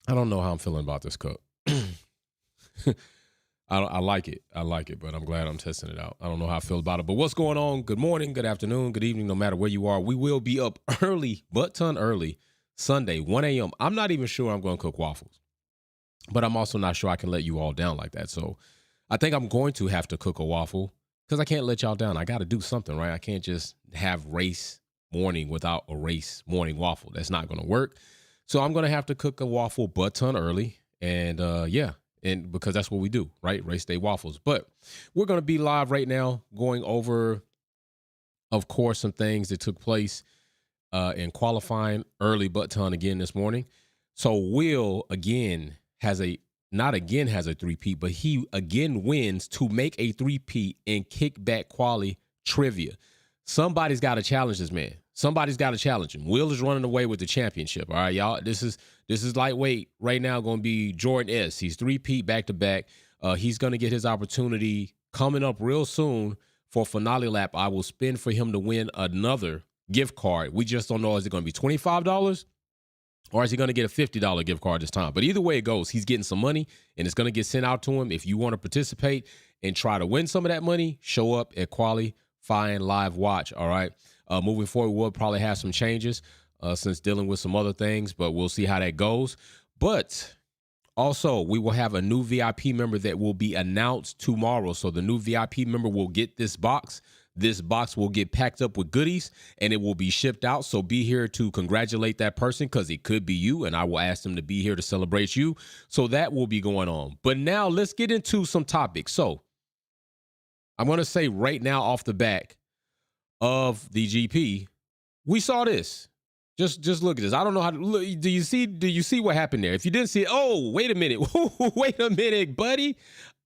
I don't know how I'm feeling about this cup. I like it. I like it, but I'm glad I'm testing it out. I don't know how I feel about it. But what's going on? Good morning, good afternoon, good evening, no matter where you are. We will be up early, butt ton early, Sunday, 1 a.m. I'm not even sure I'm going to cook waffles, but I'm also not sure I can let you all down like that. So I think I'm going to have to cook a waffle because I can't let y'all down. I got to do something, right? I can't just have race morning without a race morning waffle. That's not going to work. So I'm going to have to cook a waffle butt ton early. And yeah, and because that's what we do, right? Race day waffles. But we're going to be live right now going over, of course, some things that took place in qualifying early butt ton again this morning. So Will again has a, not again has a three-peat, but he again wins to make a three-peat in kickback quali trivia. Somebody's got to challenge this man. Somebody's got to challenge him. Will is running away with the championship. All right, y'all. This is lightweight right now. Going to be Jordan S. He's three-peat back to back. He's going to get his opportunity coming up real soon for finale lap. I will spin for him to win another gift card. We just don't know, is it going to be $25 or is he going to get a $50 gift card this time? But either way it goes, he's getting some money and it's going to get sent out to him. If you want to participate and try to win some of that money, show up at Qualifying Live Watch. All right. Moving forward, we'll probably have some changes since dealing with some other things, but we'll see how that goes. But also, we will have a new VIP member that will be announced tomorrow. So the new VIP member will get this box. This box will get packed up with goodies and it will be shipped out. So be here to congratulate that person because it could be you, and I will ask them to be here to celebrate you. So that will be going on. But now let's get into some topics. So I'm going to say right now off the back of the GP, we saw this. Just look at this. I don't know how to look. Do you see what happened there? If you didn't see it, oh, wait a minute. Wait a minute, buddy.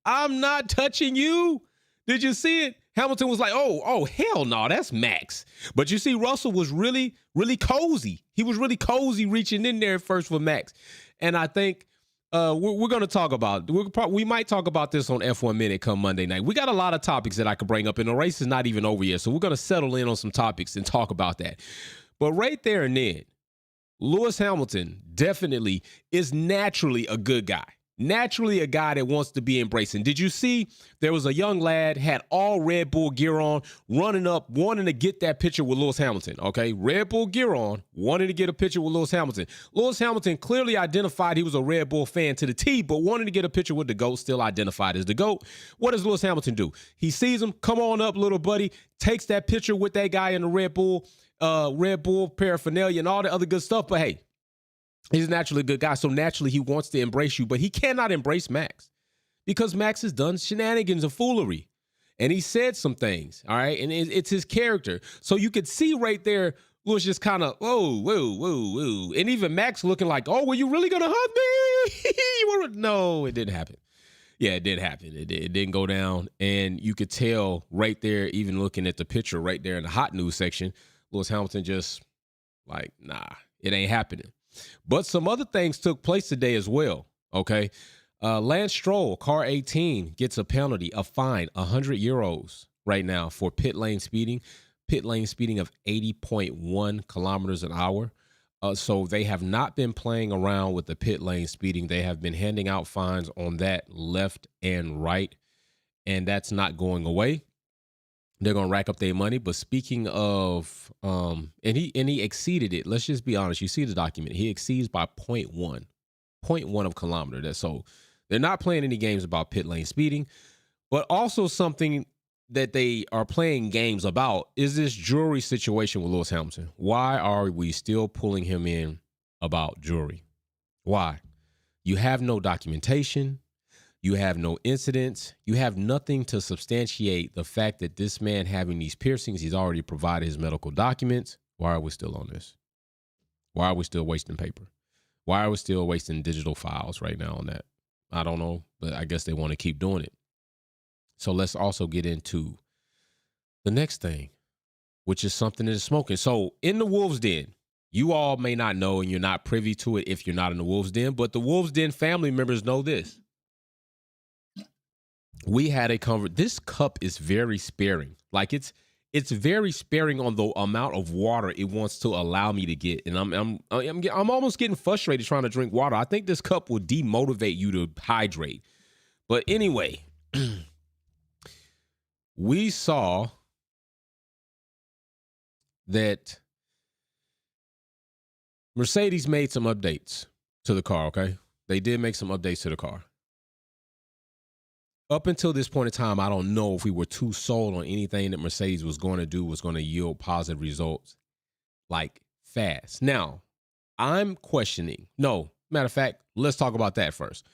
I'm not touching you. Did you see it? Hamilton was like, oh, hell no, that's Max. But you see, Russell was really, really cozy. He was really cozy reaching in there first for Max. And I think we're going to talk about, we might talk about this on F1 Minute come Monday night. We got a lot of topics that I could bring up, and the race is not even over yet. So we're going to settle in on some topics and talk about that. But right there and then, Lewis Hamilton definitely is naturally a good guy. Naturally a guy that wants to be embracing. Did you see there was a young lad, had all Red Bull gear on, running up, wanting to get that picture with Lewis Hamilton, okay? Red Bull gear on, wanting to get a picture with Lewis Hamilton. Lewis Hamilton clearly identified he was a Red Bull fan to the T, but wanting to get a picture with the GOAT, still identified as the GOAT. What does Lewis Hamilton do? He sees him, come on up, little buddy, takes that picture with that guy in the Red Bull paraphernalia and all the other good stuff, but hey, he's naturally a good guy, so naturally he wants to embrace you, but he cannot embrace Max because Max has done shenanigans and foolery, and he said some things, all right, and it's his character. So you could see right there, Lewis just kind of, whoa, and even Max looking like, oh, were you really going to hug me? No, it didn't happen. Yeah, it did happen. It didn't go down, and you could tell right there, even looking at the picture right there in the hot news section, Lewis Hamilton just like, nah, it ain't happening. But some other things took place today as well, okay? Lance Stroll, car 18, gets a penalty, a fine, €100 right now for pit lane speeding of 80.1 kilometers an hour. So they have not been playing around with the pit lane speeding. They have been handing out fines on that left and right, and that's not going away. They're going to rack up their money. But speaking of, and he exceeded it. Let's just be honest. You see the document. He exceeds by 0.1 of kilometer. So they're not playing any games about pit lane speeding. But also something that they are playing games about is this jury situation with Lewis Hamilton. Why are we still pulling him in about jury? Why? You have no documentation. You have no incidents. You have nothing to substantiate the fact that this man having these piercings, he's already provided his medical documents. Why are we still on this? Why are we still wasting paper? Why are we still wasting digital files right now on that? I don't know, but I guess they want to keep doing it. So let's also get into the next thing, which is something that is smoking. So in the Wolves Den, you all may not know, and you're not privy to it if you're not in the Wolves Den, but the Wolves Den family members know this. We had a conversation. This cup is very sparing. Like it's it's very sparing on the amount of water it wants to allow me to get, and I'm almost getting frustrated trying to drink water. I think this cup will demotivate you to hydrate. But anyway, we saw that Mercedes made some updates to the car, okay? They did make some updates to the car. Up until this point in time, I don't know if we were too sold on anything that Mercedes was going to do was going to yield positive results like fast. Now, I'm questioning. No, matter of fact, let's talk about that first.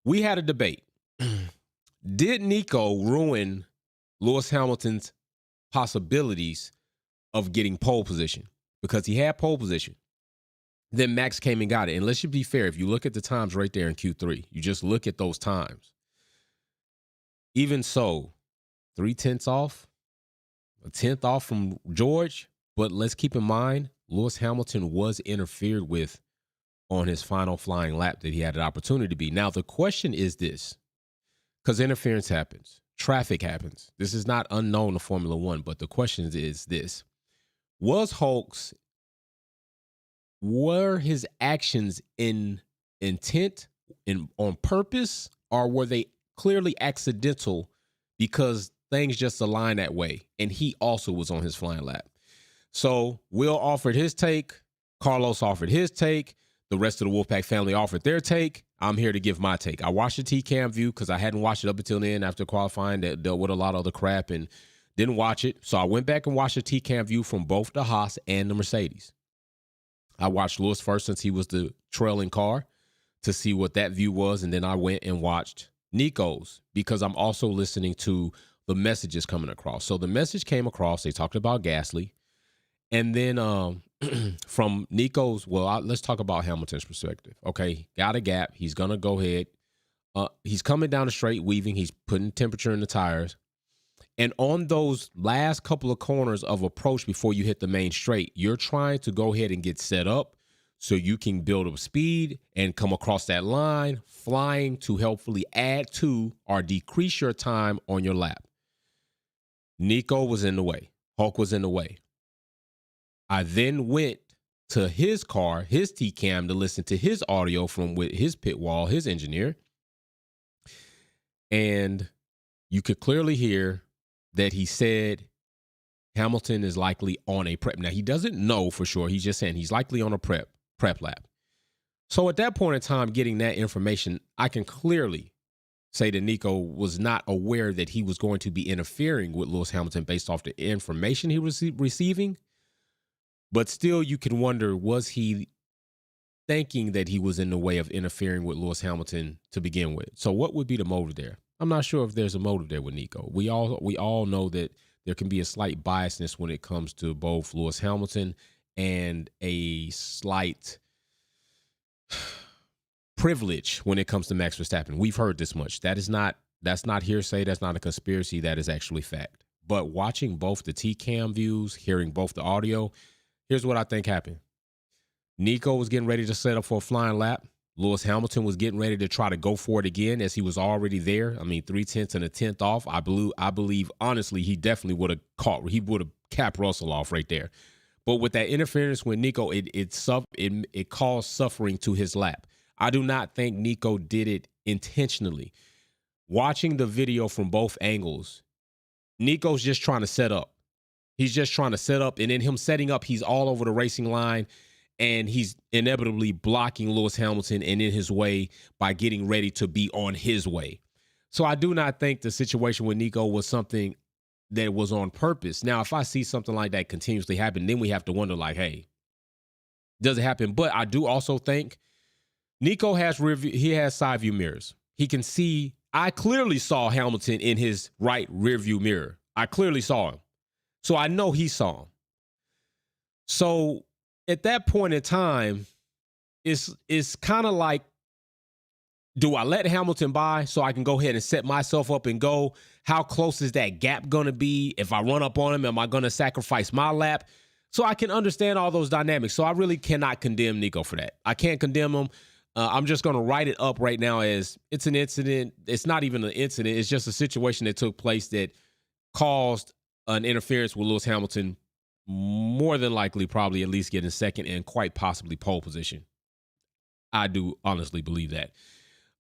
We had a debate. Did Nico ruin Lewis Hamilton's possibilities of getting pole position? Because he had pole position. Then Max came and got it. And let's just be fair. If you look at the times right there in Q3, you just look at those times. Even so, 0.3 off, a 10th off from George. But let's keep in mind, Lewis Hamilton was interfered with on his final flying lap that he had an opportunity to be. Now, the question is this, because interference happens. Traffic happens. This is not unknown to Formula One, but the question is this. Were his actions in intent, on purpose, or were they clearly accidental because things just aligned that way? And he also was on his flying lap. So Will offered his take. Carlos offered his take. The rest of the Wolfpack family offered their take. I'm here to give my take. I watched the T-Cam view because I hadn't watched it up until then after qualifying. That dealt with a lot of other crap and didn't watch it. So I went back and watched the T-Cam view from both the Haas and the Mercedes. I watched Lewis first since he was the trailing car to see what that view was. And then I went and watched Nico's because I'm also listening to the messages coming across. So the message came across. They talked about Gasly. And then from Nico's, let's talk about Hamilton's perspective. Okay, got a gap. He's going to go ahead. He's coming down the straight, weaving. He's putting temperature in the tires. And on those last couple of corners of approach before you hit the main straight, you're trying to go ahead and get set up so you can build up speed and come across that line, flying to helpfully add to or decrease your time on your lap. Nico was in the way. Hulk was in the way. I then went to his car, his T-Cam, to listen to his audio from with his pit wall, his engineer. And you could clearly hear that he said Hamilton is likely on a prep. Now, he doesn't know for sure. He's just saying he's likely on a prep lap. So at that point in time, getting that information, I can clearly say that Nico was not aware that he was going to be interfering with Lewis Hamilton based off the information he was receiving. But still, you can wonder, was he thinking that he was in the way of interfering with Lewis Hamilton to begin with? So what would be the motive there? I'm not sure if there's a motive there with Nico. We all know that there can be a slight biasness when it comes to both Lewis Hamilton and a slight privilege when it comes to Max Verstappen. We've heard this much. That's not hearsay. That's not a conspiracy. That is actually fact. But watching both the T-Cam views, hearing both the audio, here's what I think happened. Nico was getting ready to set up for a flying lap. Lewis Hamilton was getting ready to try to go for it again as he was already there. I mean, 0.3 and a 10th off. I believe, honestly, he definitely would have capped Russell off right there. But with that interference with Nico, it caused suffering to his lap. I do not think Nico did it intentionally. Watching the video from both angles, Nico's just trying to set up. He's just trying to set up, and in him setting up, he's all over the racing line, and he's inevitably blocking Lewis Hamilton and in his way by getting ready to be on his way. So I do not think the situation with Nico was something that was on purpose. Now, if I see something like that continuously happen, then we have to wonder, like, hey, does it happen? But I do also think Nico has side view mirrors. He can see. I clearly saw Hamilton in his right rear view mirror. I clearly saw him. So I know he saw him. So at that point in time, it's kind of like, do I let Hamilton by so I can go ahead and set myself up and go? How close is that gap going to be? If I run up on him, am I going to sacrifice my lap? So I can understand all those dynamics. So I really cannot condemn Nico for that. I can't condemn him. I'm just going to write it up right now as it's an incident. It's not even an incident. It's just a situation that took place that caused an interference with Lewis Hamilton, more than likely, probably at least getting second and quite possibly pole position. I do honestly believe that.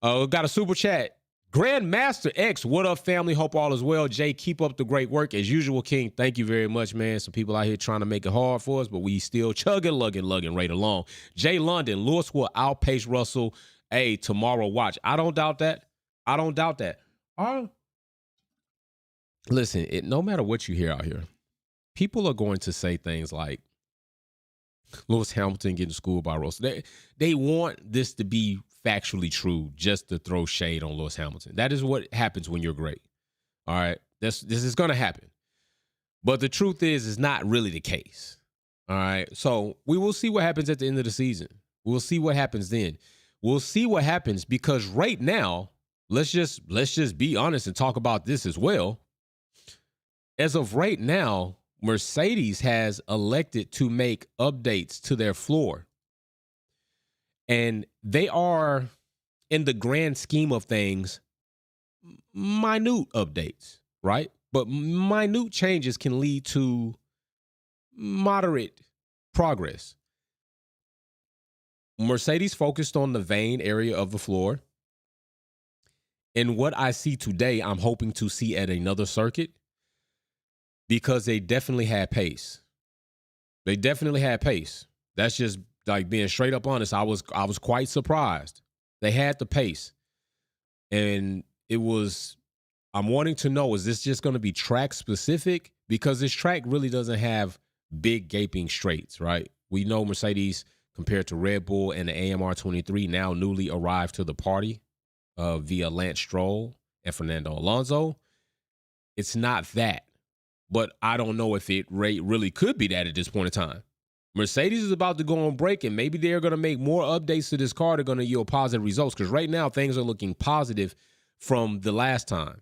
Got a super chat. Grandmaster X, what up, family? Hope all is well. Jay, keep up the great work. As usual, King, thank you very much, man. Some people out here trying to make it hard for us, but we still chugging, lugging right along. Jay London, Lewis will outpace Russell. Hey, tomorrow, watch. I don't doubt that. Listen, no matter what you hear out here, people are going to say things like Lewis Hamilton getting schooled by Russell. They want this to be factually true just to throw shade on Lewis Hamilton. That is what happens when you're great. All right? This is going to happen. But the truth is, it's not really the case. All right? So we will see what happens at the end of the season. We'll see what happens then. We'll see what happens because right now, let's just be honest and talk about this as well. As of right now, Mercedes has elected to make updates to their floor. And they are, in the grand scheme of things, minute updates, right? But minute changes can lead to moderate progress. Mercedes focused on the vane area of the floor. And what I see today, I'm hoping to see at another circuit because they definitely had pace. That's just like being straight up honest. I was quite surprised. They had the pace. And I'm wanting to know, is this just going to be track specific? Because this track really doesn't have big gaping straights, right? We know Mercedes, compared to Red Bull and the AMR 23, now newly arrived to the party via Lance Stroll and Fernando Alonso. It's not that. But I don't know if it really could be that at this point in time. Mercedes is about to go on break, and maybe they're going to make more updates to this car that are going to yield positive results, because right now things are looking positive from the last time.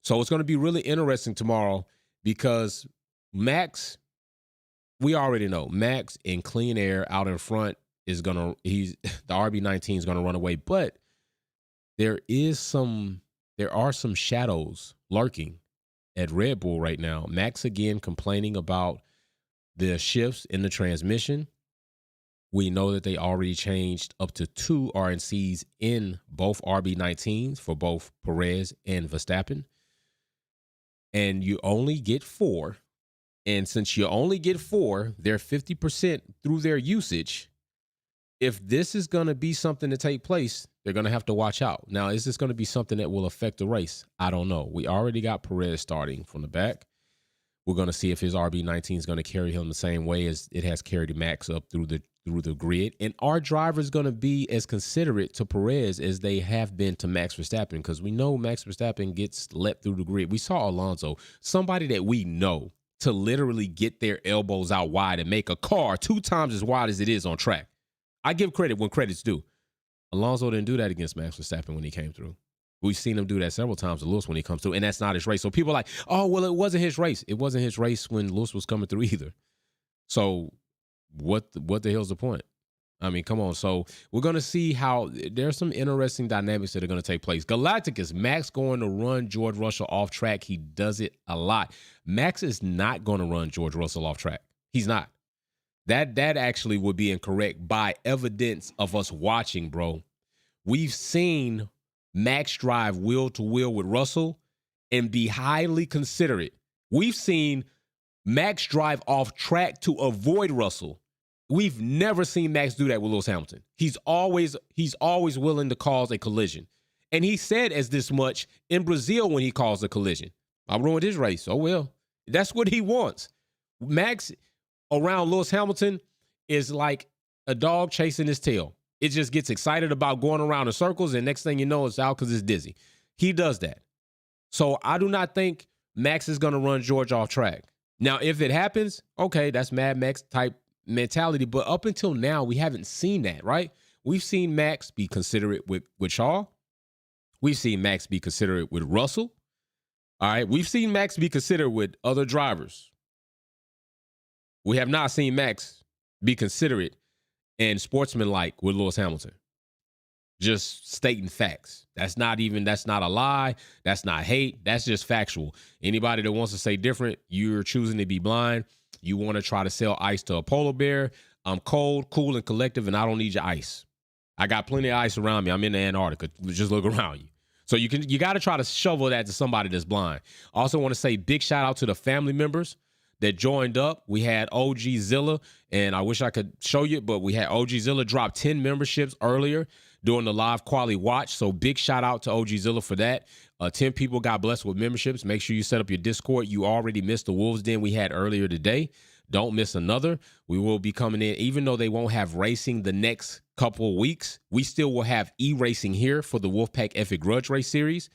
So it's going to be really interesting tomorrow because Max, we already know, Max in clean air out in front the RB19 is going to run away, but there are some shadows lurking at Red Bull right now. Max again complaining about the shifts in the transmission. We know that they already changed up to 2 RNCs in both RB19s for both Perez and Verstappen. And you only get 4. And since you only get 4, they're 50% through their usage. If this is going to be something to take place, they're going to have to watch out. Now, is this going to be something that will affect the race? I don't know. We already got Perez starting from the back. We're going to see if his RB19 is going to carry him the same way as it has carried Max up through the grid. And our driver is going to be as considerate to Perez as they have been to Max Verstappen, because we know Max Verstappen gets let through the grid. We saw Alonso, somebody that we know, to literally get their elbows out wide and make a car 2 times as wide as it is on track. I give credit when credit's due. Alonso didn't do that against Max Verstappen when he came through. We've seen him do that several times with Lewis when he comes through, and that's not his race. So people are like, oh, well, it wasn't his race. It wasn't his race when Lewis was coming through either. So what the hell's the point? I mean, come on. So we're going to see how there's some interesting dynamics that are going to take place. Galacticus, Max going to run George Russell off track. He does it a lot. Max is not going to run George Russell off track. He's not. That actually would be incorrect by evidence of us watching, bro. We've seen Max drive wheel to wheel with Russell and be highly considerate. We've seen Max drive off track to avoid Russell. We've never seen Max do that with Lewis Hamilton. He's always willing to cause a collision. And he said as this much in Brazil when he caused a collision. I ruined his race. Oh, well. That's what he wants. Max around Lewis Hamilton is like a dog chasing his tail. It just gets excited about going around in circles, and next thing you know, it's out because it's dizzy. He does that. So I do not think Max is going to run George off track. Now, if it happens, okay, that's Mad Max type mentality. But up until now, we haven't seen that, right? We've seen Max be considerate with Shaw. We've seen Max be considerate with Russell. All right. We've seen Max be considerate with other drivers. We have not seen Max be considerate and sportsmanlike with Lewis Hamilton. Just stating facts. That's not a lie. That's not hate. That's just factual. Anybody that wants to say different, you're choosing to be blind. You want to try to sell ice to a polar bear. I'm cold, cool, and collective, and I don't need your ice. I got plenty of ice around me. I'm in the Antarctica. Just look around you. So you got to try to shovel that to somebody that's blind. Also want to say big shout out to the family members that joined up. We had OG Zilla, and I wish I could show you, but we had OG Zilla drop 10 memberships earlier during the live quality watch. So big shout out to OG Zilla for that. 10 people got blessed with memberships. Make sure you set up your Discord. You already missed the Wolves Den we had earlier today. Don't miss another. We will be coming in, even though they won't have racing the next couple of weeks. We still will have e-racing here for the Wolfpack Epic Grudge Race Series.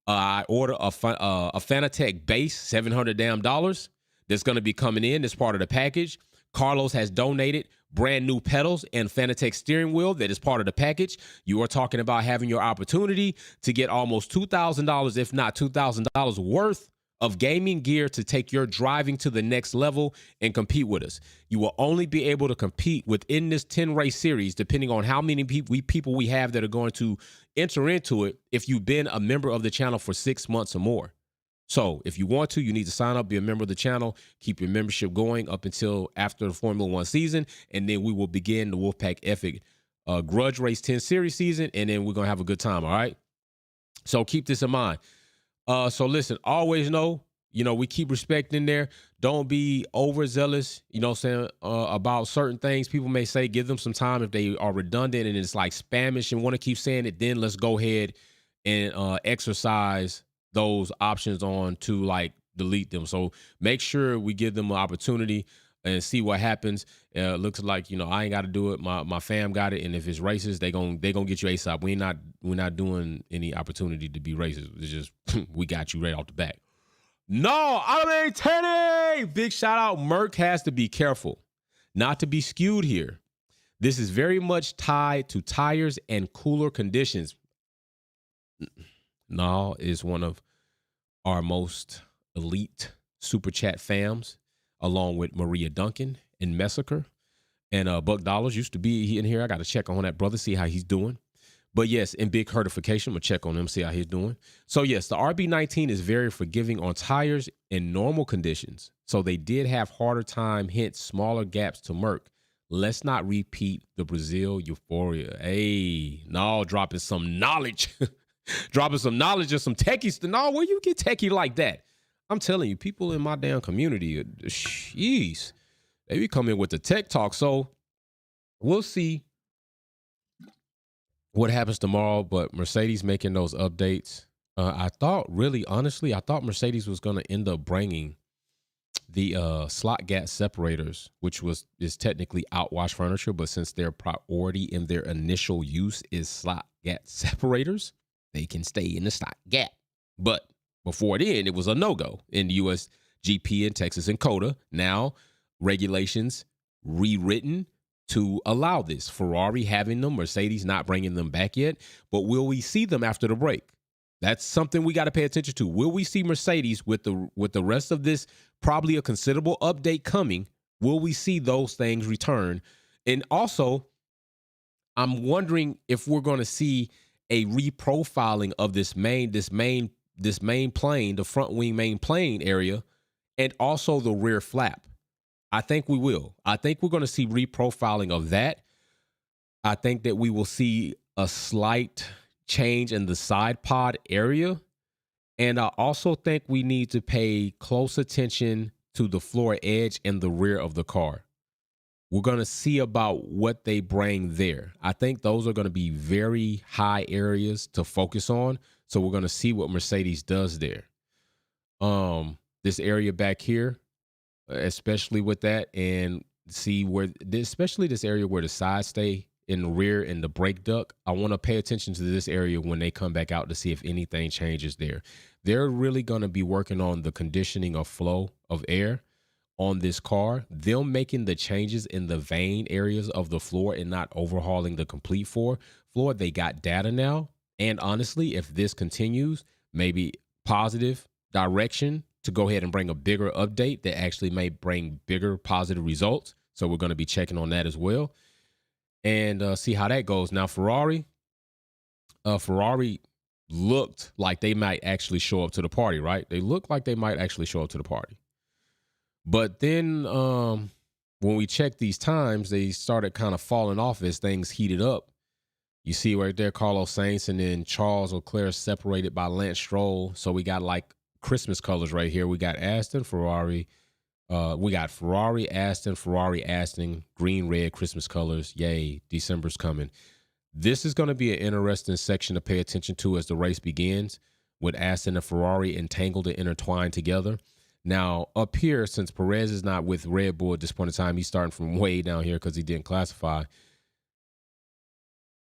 I order a Fanatec base, $700 that's going to be coming in as part of the package. Carlos has donated brand new pedals and Fanatec steering wheel that is part of the package. You are talking about having your opportunity to get almost $2,000, if not $2,000 worth of gaming gear to take your driving to the next level and compete with us. You will only be able to compete within this 10 race series, depending on how many people we have that are going to enter into it, if you've been a member of the channel for 6 months or more. So if you want to, you need to sign up, be a member of the channel, keep your membership going up until after the Formula One season, and then we will begin the Wolfpack Epic Grudge Race 10 series season, and then we're going to have a good time, all right? So keep this in mind. So listen, always know, we keep respecting there. Don't be overzealous, about certain things people may say. Give them some time. If they are redundant and it's like Spanish and want to keep saying it, then let's go ahead and exercise those options on to like delete them. So make sure we give them an opportunity and see what happens. Looks like, I ain't got to do it. My fam got it. And if it's racist, they gonna get you ASAP. We're not doing any opportunity to be racist. It's just, we got you right off the back. No, I mean, Teddy, big shout out. Merc has to be careful not to be skewed here. This is very much tied to tires and cooler conditions. Nall is one of our most elite super chat fams, along with Maria Duncan and Messaker. And Buck Dollars used to be in here. I got to check on that brother, see how he's doing. But yes, in Big Hertification, I'm going to check on him, see how he's doing. So yes, the RB19 is very forgiving on tires in normal conditions. So they did have harder time, hence smaller gaps to Merc. Let's not repeat the Brazil euphoria. Hey, no, dropping some knowledge. Dropping some knowledge and some techies. No, where you get techie like that? I'm telling you, people in my damn community, jeez, they be coming with the tech talk. So we'll see what happens tomorrow. But Mercedes making those updates. I thought Mercedes was going to end up bringing the slot gap separators, which is technically outwash furniture, but since their priority in their initial use is slot gap separators, they can stay in the slot gap. But before then, it was a no-go in the US GP in Texas and COTA. Now, regulations rewritten to allow this. Ferrari having them, Mercedes not bringing them back yet. But will we see them after the break? That's something we got to pay attention to. Will we see Mercedes with the rest of this, probably a considerable update coming? Will we see those things return? And also, I'm wondering if we're going to see a reprofiling of this main plane, the front wing main plane area, and also the rear flap. I think we will. I think we're going to see reprofiling of that. I think that we will see a slight change in the side pod area. And I also think we need to pay close attention to the floor edge and the rear of the car. We're going to see about what they bring there. I think those are going to be very high areas to focus on. So we're going to see what Mercedes does there. This area back here, especially with that, and see especially this area where the sides stay in the rear and the brake duct. I want to pay attention to this area when they come back out to see if anything changes there. They're really going to be working on the conditioning of flow of air on this car. Them making the changes in the vane areas of the floor and not overhauling the complete floor. They got data now. And honestly, if this continues, maybe positive direction to go ahead and bring a bigger update that actually may bring bigger positive results. So we're going to be checking on that as well and see how that goes. Now, Ferrari, Ferrari looked like they might actually show up to the party, right? They looked like they might actually show up to the party. But then when we checked these times, they started kind of falling off as things heated up. You see right there, Carlos Sainz and then Charles Leclerc separated by Lance Stroll. So we got like Christmas colors right here. We got Aston, Ferrari. We got Ferrari, Aston, green, red, Christmas colors. Yay, December's coming. This is going to be an interesting section to pay attention to as the race begins, with Aston and Ferrari entangled and intertwined together. Now, up here, since Perez is not with Red Bull at this point in time, he's starting from way down here because he didn't classify.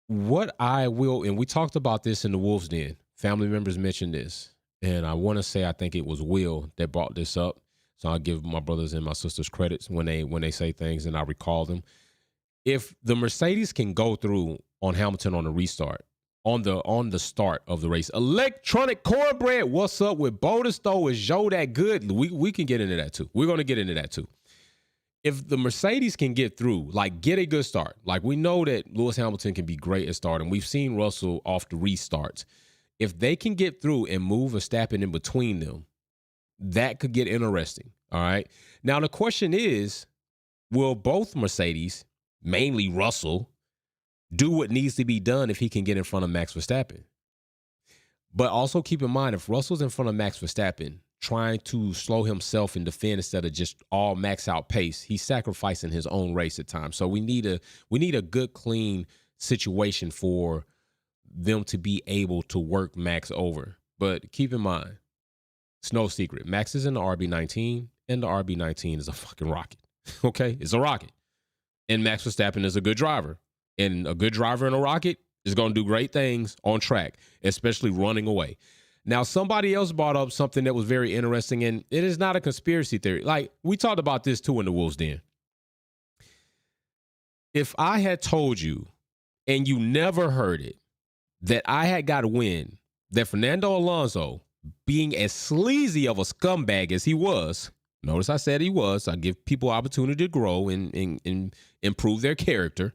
What I will, and we talked about this in the Wolves Den, family members mentioned this, and I want to say I think it was Will that brought this up. So I'll give my brothers and my sisters credits when they say things, and I recall them. If the Mercedes can go through on Hamilton on the restart, on the start of the race, electronic cornbread, what's up with Bodas though? Is Joe that good? We can get into that too. We're going to get into that too. If the Mercedes can get through, like get a good start, like we know that Lewis Hamilton can be great at starting. We've seen Russell off the restarts. If they can get through and move Verstappen in between them, that could get interesting. All right. Now, the question is, will both Mercedes, mainly Russell, do what needs to be done if he can get in front of Max Verstappen? But also keep in mind, if Russell's in front of Max Verstappen, trying to slow himself and defend instead of just all max out pace, he's sacrificing his own race at times. So we need a good, clean situation for them to be able to work Max over. But keep in mind, it's no secret. Max is in the RB19, and the RB19 is a fucking rocket. Okay? It's a rocket. And Max Verstappen is a good driver. And a good driver in a rocket is going to do great things on track, especially running away. Now, somebody else brought up something that was very interesting, and it is not a conspiracy theory. Like, we talked about this too in the Wolves Den. If I had told you, and you never heard it, that I had got a win, that Fernando Alonso, being as sleazy of a scumbag as he was, notice I said he was, I give people opportunity to grow and improve their character,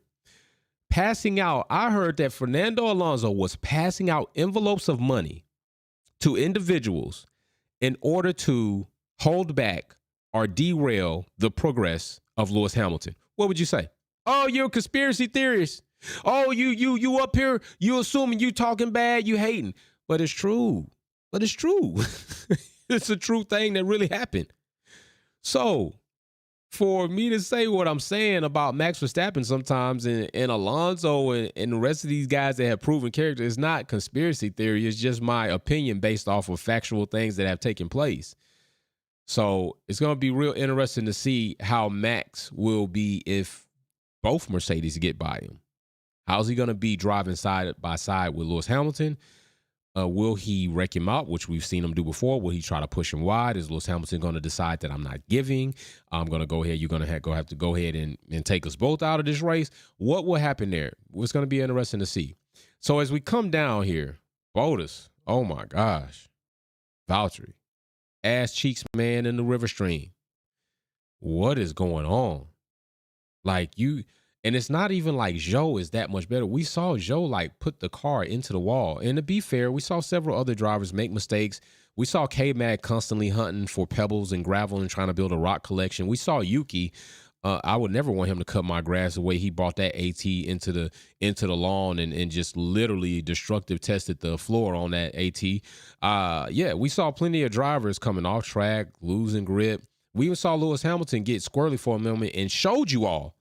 passing out, I heard that Fernando Alonso was passing out envelopes of money to individuals in order to hold back or derail the progress of Lewis Hamilton. What would you say? Oh, you're a conspiracy theorist. Oh, you up here, you assuming you talking bad, you hating. But it's true. But it's true. It's a true thing that really happened. So for me to say what I'm saying about Max Verstappen sometimes and Alonso and the rest of these guys that have proven character is not conspiracy theory. It's just my opinion based off of factual things that have taken place. So it's going to be real interesting to see how Max will be if both Mercedes get by him. How's he going to be driving side by side with Lewis Hamilton? Will he wreck him out, which we've seen him do before? Will he try to push him wide? Is Lewis Hamilton going to decide that I'm not giving? I'm going to go ahead. You're going to have to go ahead and take us both out of this race. What will happen there? It's going to be interesting to see. So as we come down here, Bodas, oh my gosh, Valtteri, ass cheeks man in the river stream. What is going on? Like you... And it's not even like Zhou is that much better. We saw Zhou like put the car into the wall. And to be fair, we saw several other drivers make mistakes. We saw K-Mag constantly hunting for pebbles and gravel and trying to build a rock collection. We saw Yuki. I would never want him to cut my grass the way he brought that AT into the lawn and just literally destructive tested the floor on that AT. Yeah, we saw plenty of drivers coming off track, losing grip. We even saw Lewis Hamilton get squirrely for a moment and showed you all.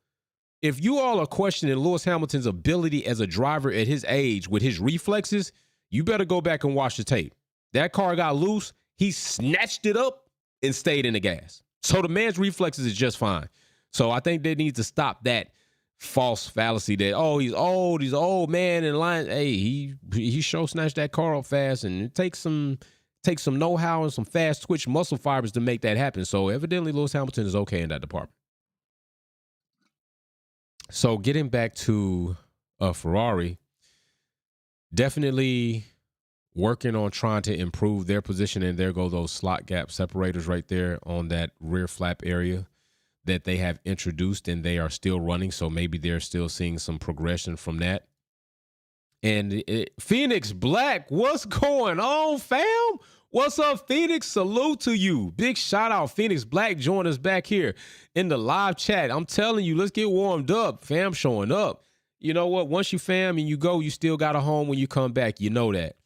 If you all are questioning Lewis Hamilton's ability as a driver at his age with his reflexes, you better go back and watch the tape. That car got loose. He snatched it up and stayed in the gas. So the man's reflexes is just fine. So I think they need to stop that false fallacy that, oh, he's an old man in line. Hey, he sure snatched that car up fast, and it takes some know-how and some fast twitch muscle fibers to make that happen. So evidently Lewis Hamilton is okay in that department. So getting back to Ferrari, definitely working on trying to improve their position. And there go those slot gap separators right there on that rear flap area that they have introduced and they are still running. So maybe they're still seeing some progression from that. And Phoenix Black, what's going on, fam? What's up, Phoenix? Salute to you. Big shout out, Phoenix Black. Join us back here in the live chat. I'm telling you, let's get warmed up. Fam showing up. You know what? Once you fam and you go, you still got a home when you come back. You know that.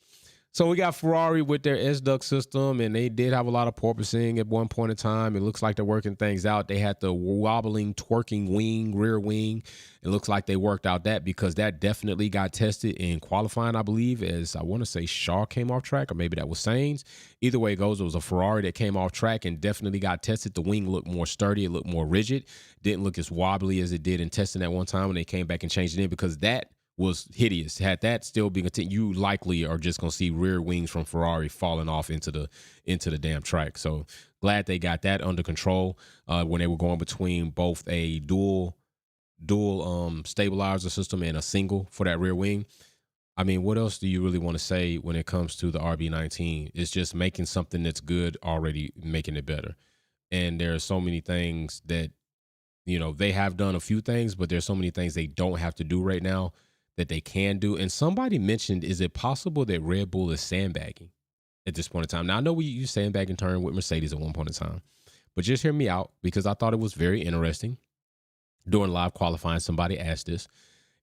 So we got Ferrari with their S-Duct system, and they did have a lot of porpoising at one point in time. It looks like they're working things out. They had the wobbling, twerking wing, rear wing. It looks like they worked out that because that definitely got tested in qualifying, I believe, as I want to say Shaw came off track, or maybe that was Sainz. Either way it goes, it was a Ferrari that came off track and definitely got tested. The wing looked more sturdy. It looked more rigid. Didn't look as wobbly as it did in testing at one time when they came back and changed it in, because that was hideous. Had that still been continued, you likely are just going to see rear wings from Ferrari falling off into the damn track. So glad they got that under control when they were going between both a dual stabilizer system and a single for that rear wing. I mean, what else do you really want to say when it comes to the RB19? It's just making something that's good already, making it better. And there are so many things that, you know, they have done a few things, but there's so many things they don't have to do right now that they can do. And somebody mentioned, is it possible that Red Bull is sandbagging at this point in time? Now, I know we used sandbagging term with Mercedes at one point in time, but just hear me out, because I thought it was very interesting. During live qualifying, somebody asked this.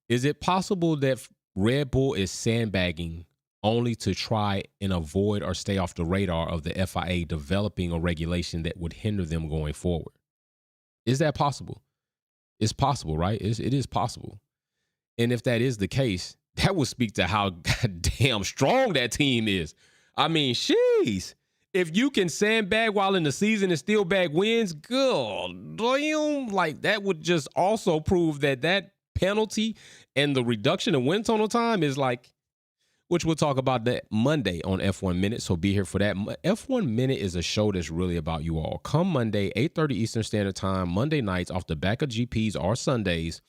Is it possible that Red Bull is sandbagging only to try and avoid or stay off the radar of the FIA developing a regulation that would hinder them going forward? Is that possible? It's possible, right? It is possible. And if that is the case, that would speak to how goddamn strong that team is. I mean, sheesh. If you can sandbag while in the season and still bag wins, good damn. Like, that would just also prove that penalty and the reduction in wind tunnel time is like, which we'll talk about that Monday on F1 Minute, so be here for that. F1 Minute is a show that's really about you all. Come Monday, 8:30 Eastern Standard Time, Monday nights off the back of GPs or Sundays,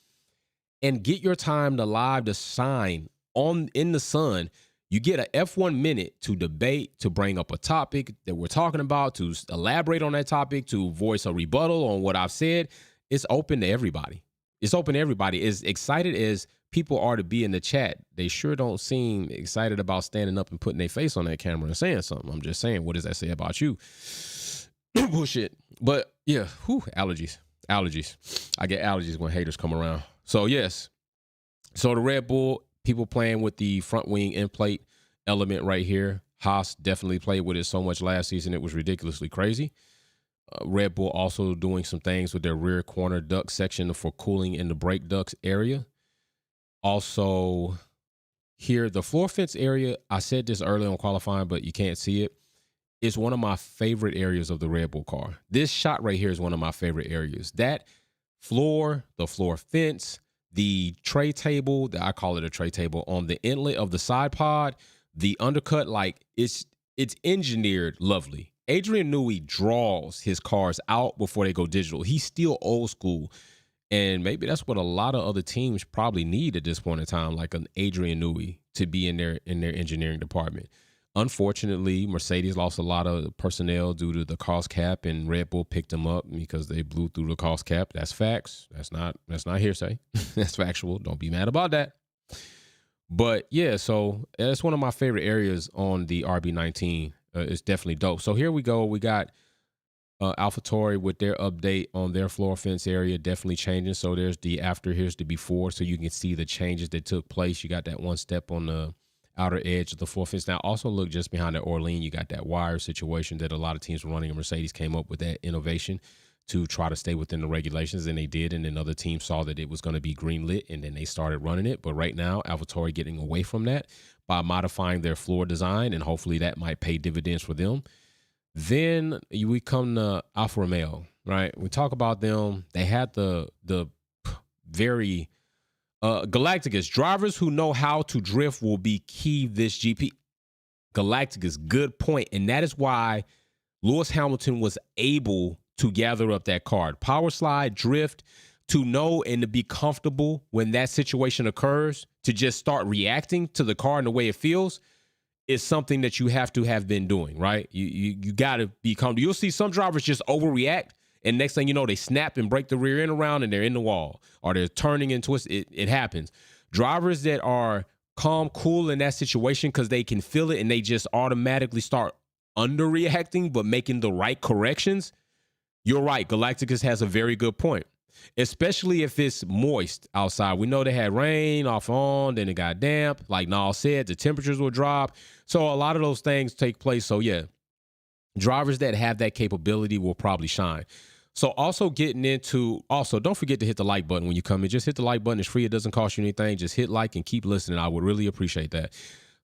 and get your time to live to shine in the sun. You get a F1 Minute to debate, to bring up a topic that we're talking about, to elaborate on that topic, to voice a rebuttal on what I've said. It's open to everybody. It's open to everybody. As excited as people are to be in the chat, they sure don't seem excited about standing up and putting their face on that camera and saying something. I'm just saying, what does that say about you? Bullshit. But yeah, allergies. I get allergies when haters come around. So yes, so the Red Bull, people playing with the front wing end plate element right here. Haas definitely played with it so much last season, it was ridiculously crazy. Red Bull also doing some things with their rear corner duct section for cooling in the brake ducts area. Also here, the floor fence area, I said this early on qualifying, but you can't see it. It's one of my favorite areas of the Red Bull car. This shot right here is one of my favorite areas. That floor, the floor fence, the tray table, I call it a tray table, on the inlet of the side pod, the undercut, like it's engineered lovely. Adrian Newey draws his cars out before they go digital. He's still old school. And maybe that's what a lot of other teams probably need at this point in time, like an Adrian Newey to be in their engineering department. Unfortunately, Mercedes lost a lot of personnel due to the cost cap, and Red Bull picked them up because they blew through the cost cap. That's facts. That's not hearsay. That's factual. Don't be mad about that. But yeah, so that's one of my favorite areas on the RB19. It's definitely dope. So here we go. We got AlphaTauri with their update on their floor fence area, definitely changing. So there's the after, here's the before, so you can see the changes that took place. You got that one step on the outer edge of the floor fence. Now also look just behind that Orlean, you got that wire situation that a lot of teams were running, and Mercedes came up with that innovation to try to stay within the regulations, and they did. And then other teams saw that it was going to be green lit, and then they started running it. But right now, AlphaTauri getting away from that by modifying their floor design, and hopefully that might pay dividends for them. Then we come to Alfa Romeo, right? We talk about them. They had the very Galacticus, drivers who know how to drift will be key this GP. Galacticus, good point. And that is why Lewis Hamilton was able to gather up that card. Power slide, drift, to know and to be comfortable when that situation occurs, to just start reacting to the car and the way it feels, is something that you have to have been doing, right? You got to be comfortable. You'll see some drivers just overreact, and next thing you know, they snap and break the rear end around, and they're in the wall, or they're turning and twist. It happens. Drivers that are calm, cool in that situation because they can feel it and they just automatically start underreacting but making the right corrections, you're right. Galacticus has a very good point, especially if it's moist outside. We know they had rain off on, then it got damp. Like Nall said, the temperatures will drop. So a lot of those things take place. So yeah, drivers that have that capability will probably shine. So also don't forget to hit the like button when you come in. Just hit the like button. It's free. It doesn't cost you anything. Just hit like and keep listening. I would really appreciate that.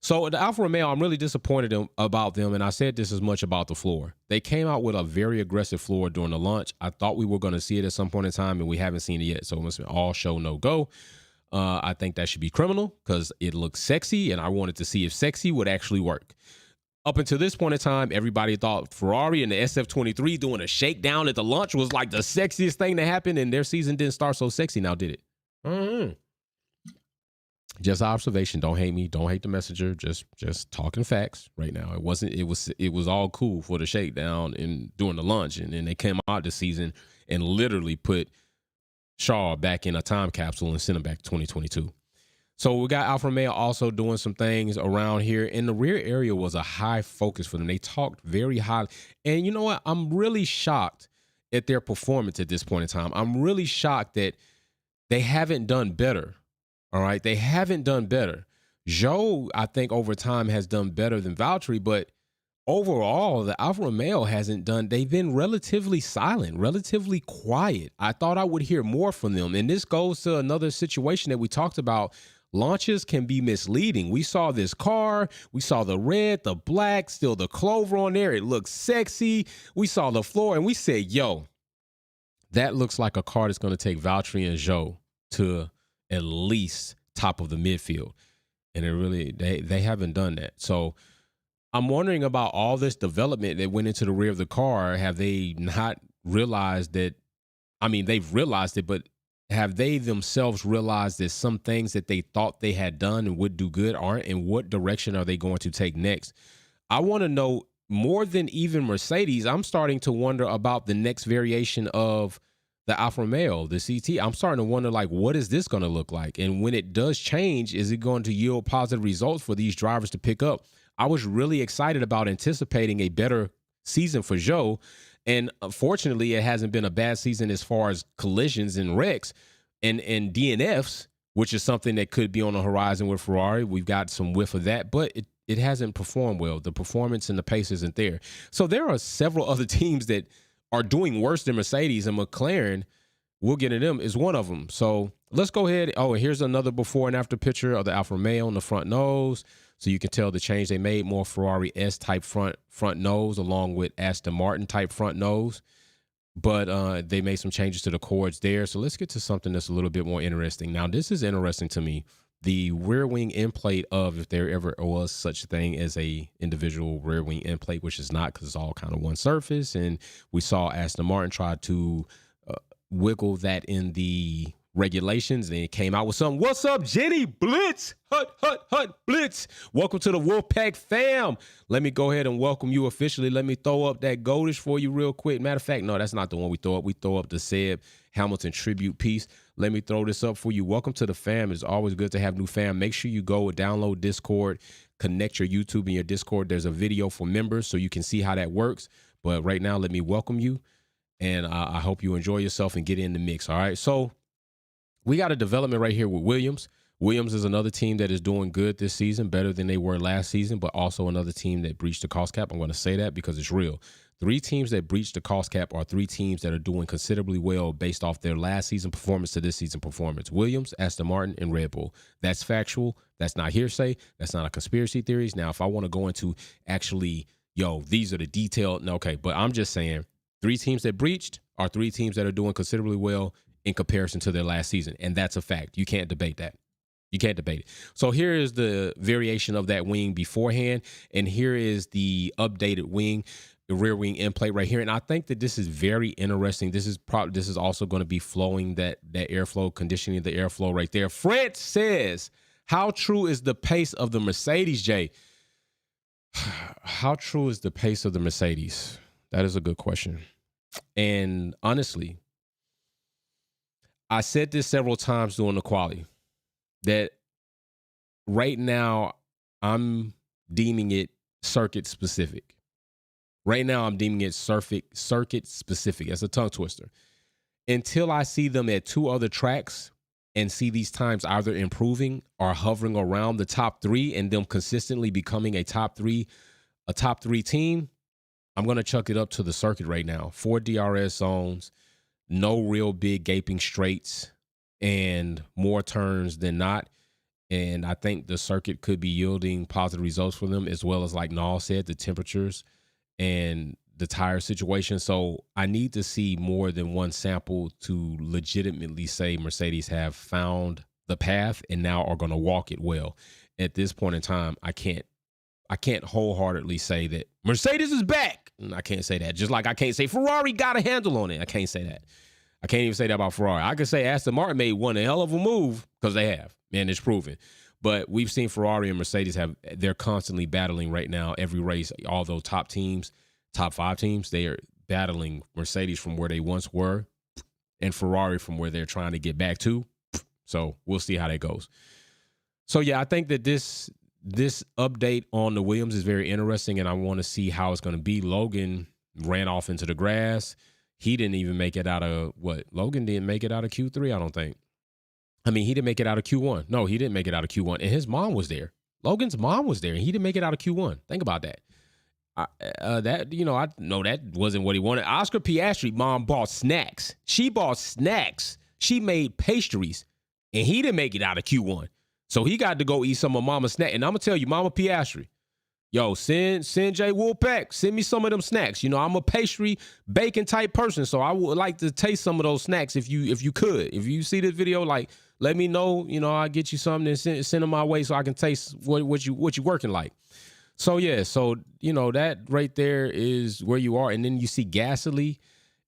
So the Alfa Romeo, I'm really disappointed about them, and I said this as much about the floor. They came out with a very aggressive floor during the launch. I thought we were going to see it at some point in time, and we haven't seen it yet. So it must be all show, no go. I think that should be criminal because it looks sexy, and I wanted to see if sexy would actually work. Up until this point in time, everybody thought Ferrari and the SF23 doing a shakedown at the launch was like the sexiest thing that happened, and their season didn't start so sexy now, did it? Mm-hmm. Just observation. Don't hate me. Don't hate the messenger. Just talking facts right now. It was all cool for the shakedown and during the launch. And then they came out this season and literally put Shaw back in a time capsule and sent him back to 2022. So we got Alfa Romeo also doing some things around here. And the rear area was a high focus for them. They talked very high. And you know what? I'm really shocked at their performance at this point in time. I'm really shocked that they haven't done better. All right, they haven't done better. Zhou, I think, over time has done better than Valtteri, but overall, the Alfa Romeo hasn't done. They've been relatively silent, relatively quiet. I thought I would hear more from them. And this goes to another situation that we talked about. Launches can be misleading. We saw this car. We saw the red, the black, still the clover on there. It looks sexy. We saw the floor, and we said, yo, that looks like a car that's going to take Valtteri and Zhou to at least top of the midfield. And they haven't done that. So I'm wondering about all this development that went into the rear of the car. Have they not realized that? I mean, they've realized it, but have they themselves realized that some things that they thought they had done and would do good aren't? And what direction are they going to take next? I want to know more than even Mercedes. I'm starting to wonder about the next variation of the Alfa Romeo, the CT. I'm starting to wonder, like, what is this going to look like? And when it does change, is it going to yield positive results for these drivers to pick up? I was really excited about anticipating a better season for Zhou. And unfortunately, it hasn't been a bad season as far as collisions and wrecks and DNFs, which is something that could be on the horizon with Ferrari. We've got some whiff of that, but it hasn't performed well. The performance and the pace isn't there. So there are several other teams that are doing worse than Mercedes, and McLaren, we'll get into them, is one of them. So let's go ahead. Oh, and here's another before and after picture of the Alfa Romeo on the front nose. So you can tell the change they made, more Ferrari S-type front nose along with Aston Martin-type front nose. But they made some changes to the cords there. So let's get to something that's a little bit more interesting. Now, this is interesting to me. The rear wing end plate of, if there ever was such a thing as a individual rear wing end plate, which is not because it's all kind of one surface. And we saw Aston Martin try to wiggle that in the regulations, and it came out with something. What's up, Jenny Blitz? Hut, Blitz. Welcome to the Wolfpack fam. Let me go ahead and welcome you officially. Let me throw up that goldish for you real quick. Matter of fact, no, that's not the one we throw up. We throw up the Seb Hamilton tribute piece. Let me throw this up for you. Welcome to the fam. It's always good to have new fam. Make sure you go download Discord, connect your YouTube and your Discord. There's a video for members so you can see how that works. But right now, let me welcome you. And I hope you enjoy yourself and get in the mix. All right. So we got a development right here with Williams. Williams is another team that is doing good this season, better than they were last season, but also another team that breached the cost cap. I'm going to say that because it's real. 3 teams that breached the cost cap are 3 teams that are doing considerably well based off their last season performance to this season performance. Williams, Aston Martin, and Red Bull. That's factual. That's not hearsay. That's not a conspiracy theories. Now, if I want to go into actually, these are the detailed, okay, but I'm just saying 3 teams that breached are 3 teams that are doing considerably well in comparison to their last season. And that's a fact. You can't debate that. You can't debate it. So here is the variation of that wing beforehand. And here is the updated wing, the rear wing end plate right here. And I think that this is very interesting. This is also going to be flowing that airflow, conditioning the airflow right there. Fred says, how true is the pace of the Mercedes, Jay? How true is the pace of the Mercedes? That is a good question. And honestly, I said this several times during the quali, that right now, I'm deeming it circuit specific. Right now, I'm deeming it circuit specific. It's a tongue twister. Until I see them at two other tracks and see these times either improving or hovering around the top three and them consistently becoming a top three team, I'm going to chuck it up to the circuit right now. 4 DRS zones, no real big gaping straights, and more turns than not. And I think the circuit could be yielding positive results for them, as well as, like Nall said, the temperatures and the tire situation. So I need to see more than one sample to legitimately say Mercedes have found the path and now are going to walk it well. At this point in time, I can't wholeheartedly say that Mercedes is back. I can't say that. Just like I can't say Ferrari got a handle on it. I can't say that. I can't even say that about Ferrari. I could say Aston Martin made one hell of a move, because they have, and it's proven. But we've seen Ferrari and Mercedes they're constantly battling right now every race. Although top 5 teams, they are battling Mercedes from where they once were and Ferrari from where they're trying to get back to. So we'll see how that goes. So yeah, I think that this update on the Williams is very interesting, and I want to see how it's going to be. Logan ran off into the grass. He didn't even make it out of Logan didn't make it out of Q3, I don't think. I mean, he didn't make it out of Q1. No, he didn't make it out of Q1. And his mom was there. Logan's mom was there, and he didn't make it out of Q1. Think about that. I know that wasn't what he wanted. Oscar Piastri mom bought snacks. She bought snacks. She made pastries, and he didn't make it out of Q1. So he got to go eat some of Mama's snack. And I'm going to tell you, Mama Piastri, yo, send Jay Woolpack, send me some of them snacks. You know, I'm a pastry, bacon type person, so I would like to taste some of those snacks if you could. If you see this video, like, let me know, you know, I'll get you something and send them my way so I can taste what you working like. So, yeah, so, you know, that right there is where you are. And then you see Gasly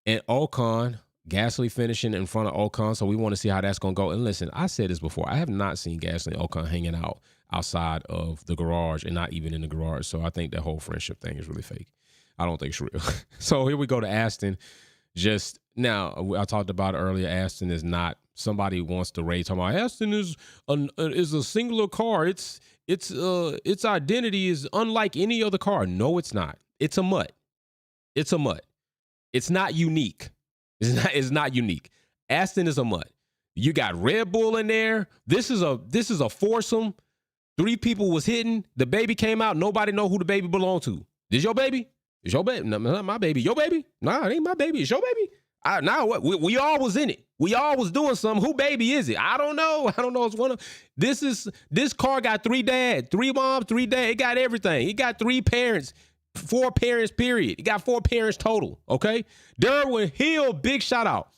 and Ocon. Gasly finishing in front of Ocon, so we want to see how that's going to go. And listen, I said this before. I have not seen Gasly and Ocon hanging out outside of the garage and not even in the garage. So I think that whole friendship thing is really fake. I don't think it's real. So here we go to Aston. Just now, I talked about it earlier. Aston is not somebody wants to rage. Talking about Aston is a singular car. Its identity is unlike any other car. No, it's not. It's a mutt. It's a mutt. It's not unique. It's not unique. Aston is a mutt. You got Red Bull in there. This is a foursome. 3 people was hitting. The baby came out. Nobody know who the baby belonged to. This your baby? It's your baby. No, not my baby. Your baby? Nah, it ain't my baby. It's your baby. Now what? We all was in it. We all was doing something. Who baby is it? I don't know. It's one of this car got 3 dads, 3 moms, 3 dads. It got everything. It got 3 parents. 4 parents, period. He got 4 parents total, okay? Derwin Hill, big shout out.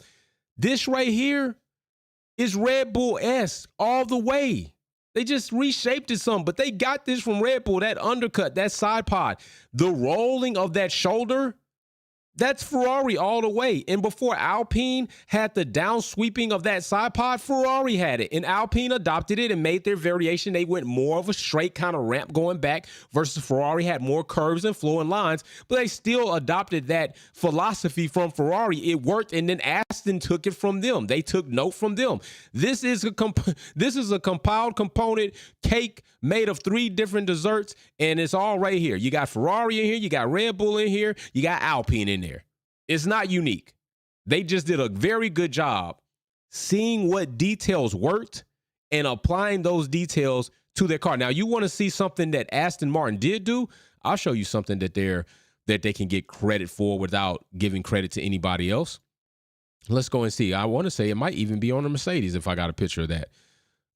This right here is Red Bull-esque all the way. They just reshaped it some, but they got this from Red Bull, that undercut, that side pod. The rolling of that shoulder, that's Ferrari all the way. And before Alpine had the down sweeping of that side pod, Ferrari had it. And Alpine adopted it and made their variation. They went more of a straight kind of ramp going back versus Ferrari had more curves and flowing lines. But they still adopted that philosophy from Ferrari. It worked, and then Aston took it from them. They took note from them. This is a compiled component cake made of 3 different desserts, and it's all right here. You got Ferrari in here. You got Red Bull in here. You got Alpine in there. It's not unique. They just did a very good job seeing what details worked and applying those details to their car. Now, you want to see something that Aston Martin did do? I'll show you something that they can get credit for without giving credit to anybody else. Let's go and see. I want to say it might even be on the Mercedes if I got a picture of that.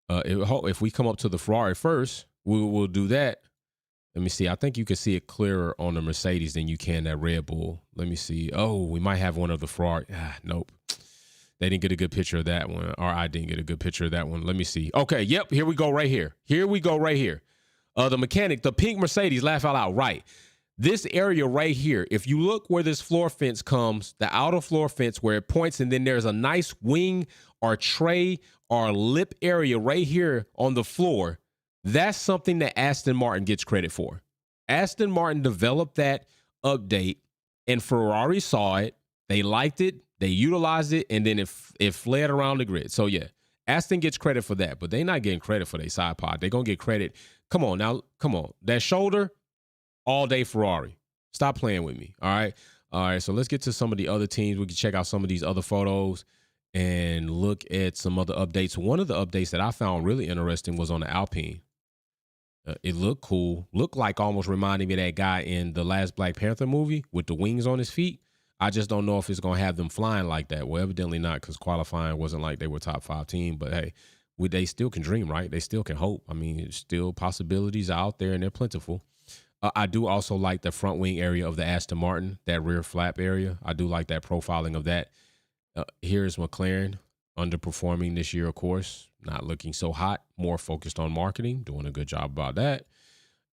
If we come up to the Ferrari first, we'll do that. Let me see. I think you can see it clearer on the Mercedes than you can that Red Bull. Let me see. Oh, we might have one of the Ferrari. Nope. They didn't get a good picture of that one. Or I didn't get a good picture of that one. Let me see. Okay, yep. Here we go right here. The mechanic, the pink Mercedes, laugh out loud. Right. This area right here, if you look where this floor fence comes, the outer floor fence where it points, and then there's a nice wing or tray or lip area right here on the floor. That's something that Aston Martin gets credit for. Aston Martin developed that update, and Ferrari saw it. They liked it. They utilized it, and then it fled around the grid. So, yeah, Aston gets credit for that, but they're not getting credit for their side pod. They're going to get credit. Come on now. Come on. That shoulder, all day Ferrari. Stop playing with me. All right. All right. So let's get to some of the other teams. We can check out some of these other photos and look at some other updates. One of the updates that I found really interesting was on the Alpine. It looked cool. Looked like almost reminding me of that guy in the last Black Panther movie with the wings on his feet. I just don't know if it's going to have them flying like that. Well, evidently not, because qualifying wasn't like they were top 5 team. But, hey, they still can dream, right? They still can hope. I mean, it's still possibilities out there, and they're plentiful. I do also like the front wing area of the Aston Martin, that rear flap area. I do like that profiling of that. Here's McLaren, underperforming this year, of course. Not looking so hot, more focused on marketing, doing a good job about that.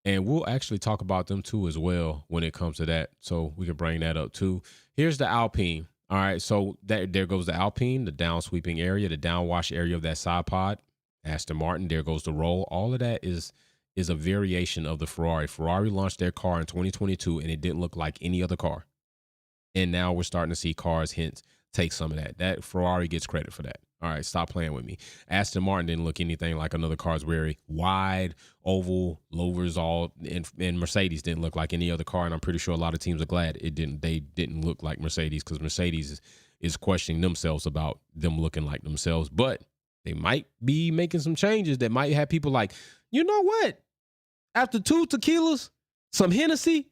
And we'll actually talk about them too as well when it comes to that. So we can bring that up too. Here's the Alpine. All right, so there goes the Alpine, the down sweeping area, the downwash area of that side pod. Aston Martin, there goes the roll. All of that is a variation of the Ferrari. Ferrari launched their car in 2022, and it didn't look like any other car. And now we're starting to see cars, hence, take some of that. That Ferrari gets credit for that. All right, stop playing with me. Aston Martin didn't look anything like another car. It's very wide, oval, louvers, all, and Mercedes didn't look like any other car. And I'm pretty sure a lot of teams are glad it didn't. They didn't look like Mercedes, because Mercedes is questioning themselves about them looking like themselves. But they might be making some changes that might have people like, you know what? After 2 tequilas, some Hennessy,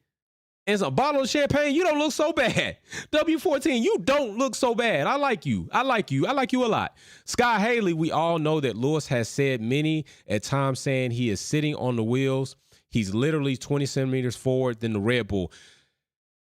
and a bottle of champagne, you don't look so bad. W14, you don't look so bad. I like you. I like you. I like you a lot. Sky Haley, we all know that Lewis has said many at times saying he is sitting on the wheels. He's literally 20 centimeters forward than the Red Bull.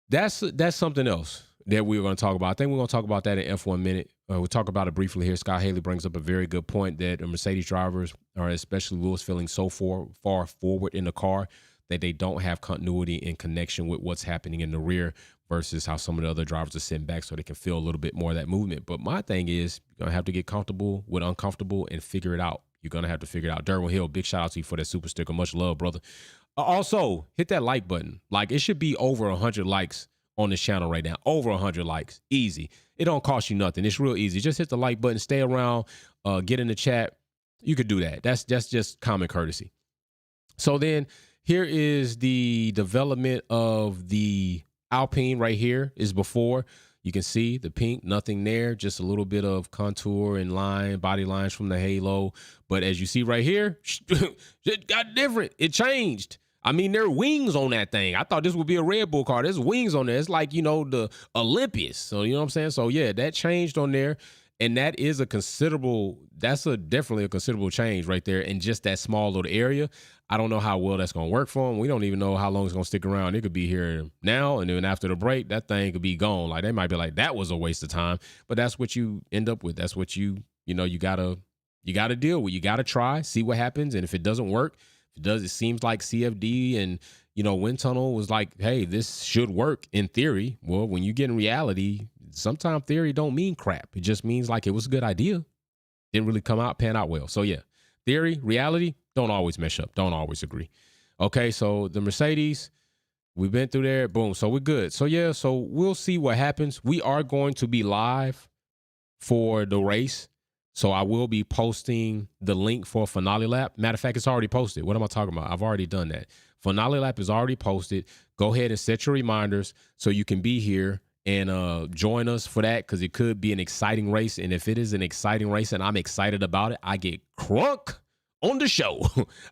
That's something else that we're going to talk about. I think we're going to talk about that in F1 Minute. We'll talk about it briefly here. Sky Haley brings up a very good point that Mercedes drivers, or especially Lewis, feeling so far forward in the car that they don't have continuity and connection with what's happening in the rear versus how some of the other drivers are sitting back so they can feel a little bit more of that movement. But my thing is, you're going to have to get comfortable with uncomfortable and figure it out. You're going to have to figure it out. Derwin Hill, big shout out to you for that super sticker. Much love, brother. Also, hit that like button. Like, it should be over 100 likes on this channel right now. Over 100 likes. Easy. It don't cost you nothing. It's real easy. Just hit the like button. Stay around. Get in the chat. You could do that. That's just common courtesy. So then, here is the development of the Alpine right here is before. You can see the pink, nothing there, just a little bit of contour and line, body lines from the halo. But as you see right here, it got different. It changed. I mean, there are wings on that thing. I thought this would be a Red Bull car. There's wings on there. It's like, the Olympus. So, you know what I'm saying? So, yeah, that changed on there. And that is definitely a considerable change right there in just that small little area. I don't know how well that's going to work for them. We don't even know how long it's going to stick around. It could be here now, and then after the break, that thing could be gone. Like, they might be like, that was a waste of time. But that's what you end up with. That's what you gotta deal with. You gotta try, see what happens. And if it doesn't work, it seems like CFD and Wind Tunnel was like, hey, this should work in theory. Well, when you get in reality, sometimes theory don't mean crap. It just means like it was a good idea. Didn't really pan out well. So yeah, theory, reality, don't always mesh up. Don't always agree. Okay, so the Mercedes, we've been through there. Boom. So we're good. So yeah, so we'll see what happens. We are going to be live for the race. So I will be posting the link for Finale Lap. Matter of fact, it's already posted. What am I talking about? I've already done that. Finale Lap is already posted. Go ahead and set your reminders so you can be here and join us for that, because it could be an exciting race. And if it is an exciting race and I'm excited about it, I get crunk on the show.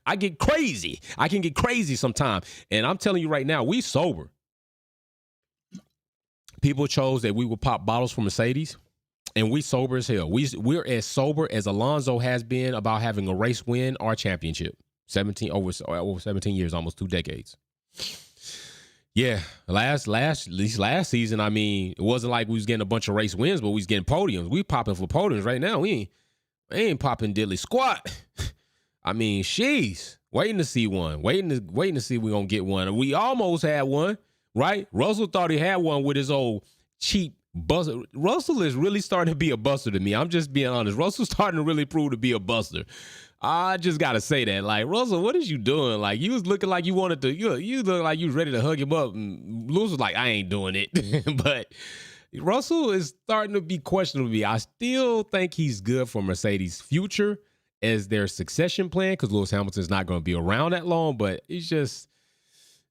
I get crazy. I can get crazy sometime. And I'm telling you right now, we sober. People chose that we would pop bottles for Mercedes, and we sober as hell. We're as sober as Alonso has been about having a race win or championship. Over 17 years, almost 2 decades. Yeah, last season, I mean, it wasn't like we was getting a bunch of race wins, but we was getting podiums. We popping for podiums right now. We ain't popping diddly squat. I mean, sheesh, waiting to see one. Waiting to see we gonna get one. We almost had one, right? Russell thought he had one with his old cheap buster. Russell is really starting to be a buster to me. I'm just being honest. Russell's starting to really prove to be a buster. I just got to say that. Like, Russell, what is you doing? Like, you was looking like you wanted to, you look like you was ready to hug him up. And Lewis was like, I ain't doing it. But Russell is starting to be questionable to me. I still think he's good for Mercedes' future as their succession plan because Lewis Hamilton's not going to be around that long, but he's just,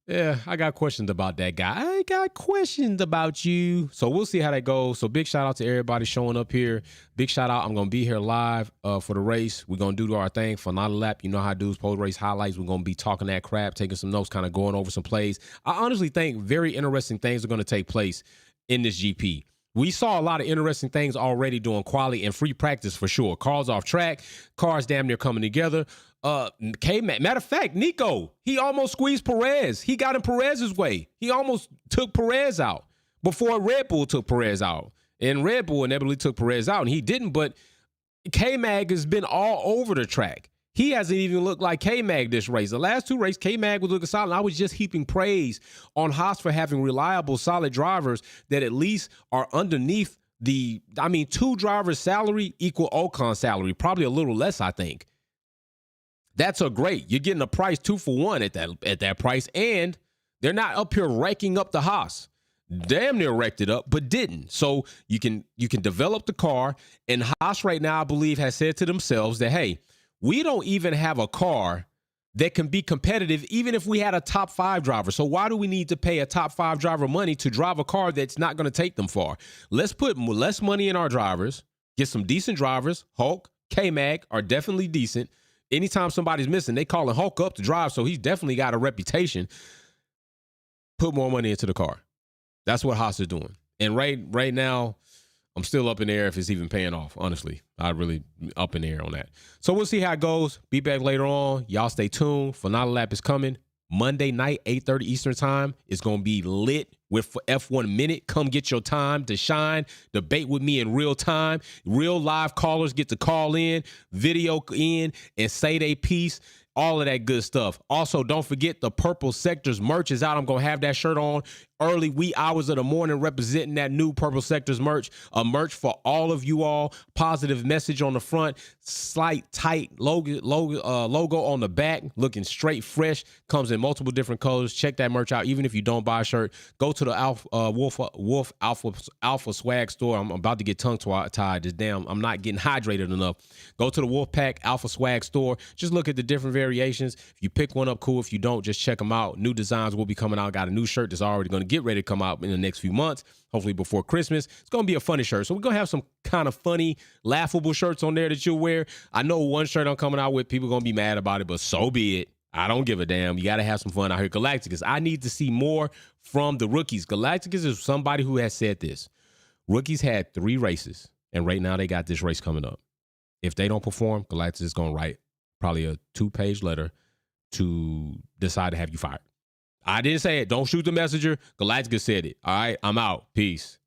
yeah, I got questions about that guy. I got questions about you. So we'll see how that goes. So big shout out to everybody showing up here. Big shout out. I'm going to be here live for the race. We're going to do our thing for Final Lap. You know how I do post-race highlights. We're going to be talking that crap, taking some notes, kind of going over some plays. I honestly think very interesting things are going to take place in this GP. We saw a lot of interesting things already during quali and free practice for sure. Cars off track, cars damn near coming together. Matter of fact, Nico, he almost squeezed Perez. He got in Perez's way. He almost took Perez out before Red Bull took Perez out. And Red Bull inevitably took Perez out, and he didn't. But K-Mag has been all over the track. He hasn't even looked like K-Mag this race. The last two races, K-Mag was looking solid. I was just heaping praise on Haas for having reliable, solid drivers that at least are underneath two drivers' salary equal Ocon's salary. Probably a little less, I think. That's a great. You're getting a price 2 for 1 at that price, and they're not up here wrecking up the Haas. Damn near wrecked it up, but didn't. So you can develop the car, and Haas right now, I believe, has said to themselves that, hey, we don't even have a car that can be competitive even if we had a top 5 driver. So why do we need to pay a top 5 driver money to drive a car that's not going to take them far? Let's put less money in our drivers, get some decent drivers. Hulk, K-Mag are definitely decent. Anytime somebody's missing, they calling Hulk up to drive, so he's definitely got a reputation. Put more money into the car. That's what Haas is doing. And right now, I'm still up in the air if it's even paying off, honestly. I'm really up in the air on that. So we'll see how it goes. Be back later on. Y'all stay tuned. Final Lap is coming. Monday night, 8:30 Eastern time. It's going to be lit with F1 Minute. Come get your time to shine. Debate with me in real time. Real live callers get to call in, video in, and say their piece. All of that good stuff. Also, don't forget the Purple Sectors merch is out. I'm going to have that shirt on early wee hours of the morning representing that new Purple Sectors merch. A merch for all of you all. Positive message on the front. Slight, tight logo on the back. Looking straight fresh. Comes in multiple different colors. Check that merch out. Even if you don't buy a shirt, go to the Wolf Alpha Swag store. I'm about to get tongue-tied. Just damn, I'm not getting hydrated enough. Go to the Wolfpack Alpha Swag store. Just look at the different variations. If you pick one up, cool. If you don't, just check them out. New designs will be coming out. Got a new shirt that's already going to get ready to come out in the next few months, hopefully before Christmas. It's going to be a funny shirt. So we're going to have some kind of funny, laughable shirts on there that you'll wear. I know one shirt I'm coming out with, people are going to be mad about it, but so be it. I don't give a damn. You got to have some fun out here. Galacticus, I need to see more from the rookies. Galacticus is somebody who has said this. Rookies had 3 races, and right now they got this race coming up. If they don't perform, Galacticus is going to write probably a 2-page letter to decide to have you fired. I didn't say it. Don't shoot the messenger. Galacticus said it. All right, I'm out. Peace.